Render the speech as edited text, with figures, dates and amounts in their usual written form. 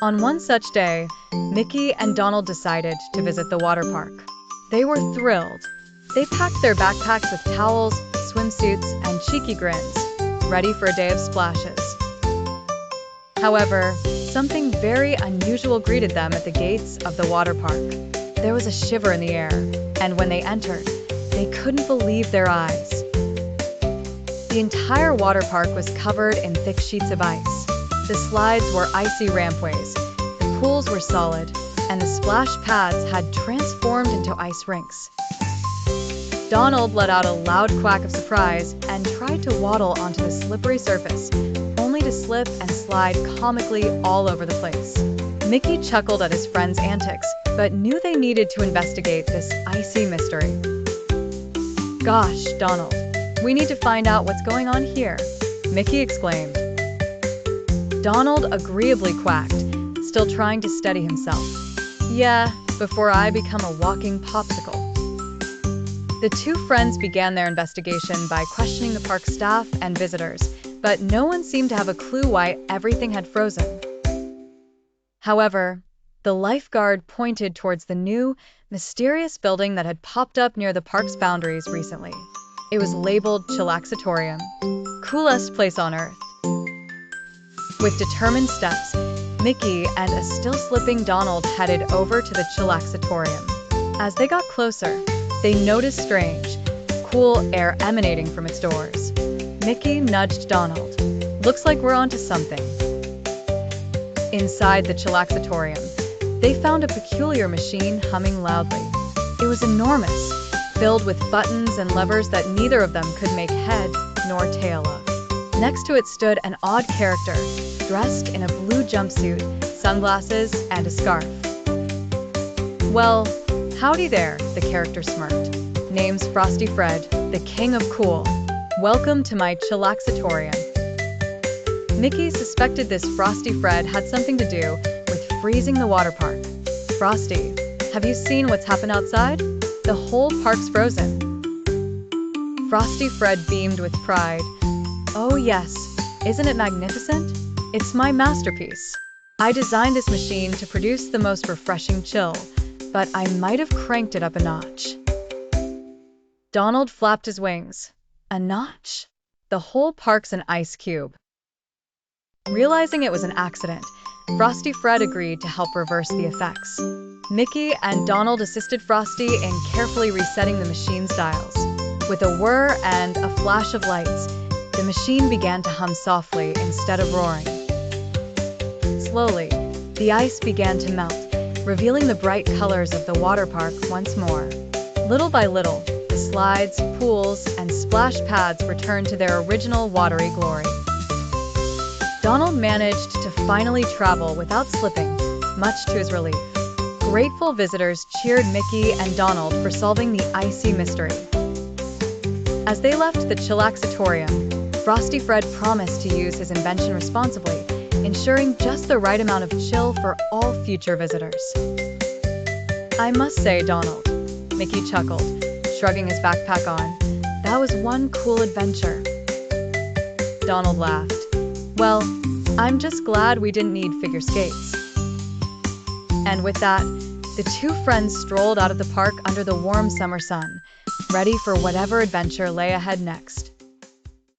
On one such day, Mickey and Donald decided to visit the water park. They were thrilled. They packed their backpacks with towels, swimsuits, and cheeky grins, ready for a day of splashes. However, something very unusual greeted them at the gates of the water park. There was a shiver in the air, and when they entered, they couldn't believe their eyes. The entire water park was covered in thick sheets of ice. The slides were icy rampways, the pools were solid, and the splash pads had transformed into ice rinks. Donald let out a loud quack of surprise and tried to waddle onto the slippery surface, only to slip and slide comically all over the place. Mickey chuckled at his friend's antics, but knew they needed to investigate this icy mystery. "Gosh, Donald, we need to find out what's going on here," Mickey exclaimed. Donald agreeably quacked, still trying to steady himself. "Yeah, before I become a walking popsicle." The two friends began their investigation by questioning the park staff and visitors, but no one seemed to have a clue why everything had frozen. However, the lifeguard pointed towards the new, mysterious building that had popped up near the park's boundaries recently. It was labeled Chillaxatorium, coolest place on Earth. With determined steps, Mickey and a still-slipping Donald headed over to the Chillaxatorium. As they got closer, they noticed strange, cool air emanating from its doors. Mickey nudged Donald. "Looks like we're onto something." Inside the Chillaxatorium, they found a peculiar machine humming loudly. It was enormous, filled with buttons and levers that neither of them could make head nor tail of. Next to it stood an odd character, dressed in a blue jumpsuit, sunglasses, and a scarf. "Well, howdy there," the character smirked. "Name's Frosty Fred, the king of cool. Welcome to my Chillaxatorium." Mickey suspected this Frosty Fred had something to do with freezing the water park. "Frosty, have you seen what's happened outside? The whole park's frozen." Frosty Fred beamed with pride. "Oh yes, isn't it magnificent? It's my masterpiece. I designed this machine to produce the most refreshing chill, but I might have cranked it up a notch." Donald flapped his wings. "A notch? The whole park's an ice cube." Realizing it was an accident, Frosty Fred agreed to help reverse the effects. Mickey and Donald assisted Frosty in carefully resetting the machine's dials. With a whir and a flash of lights, the machine began to hum softly instead of roaring. Slowly, the ice began to melt, revealing the bright colors of the water park once more. Little by little, the slides, pools, and splash pads returned to their original watery glory. Donald managed to finally travel without slipping, much to his relief. Grateful visitors cheered Mickey and Donald for solving the icy mystery. As they left the Chillaxatorium, Frosty Fred promised to use his invention responsibly, ensuring just the right amount of chill for all future visitors. "I must say, Donald," Mickey chuckled, shrugging his backpack on, "that was one cool adventure." Donald laughed. "Well, I'm just glad we didn't need figure skates." And with that, the two friends strolled out of the park under the warm summer sun, ready for whatever adventure lay ahead next.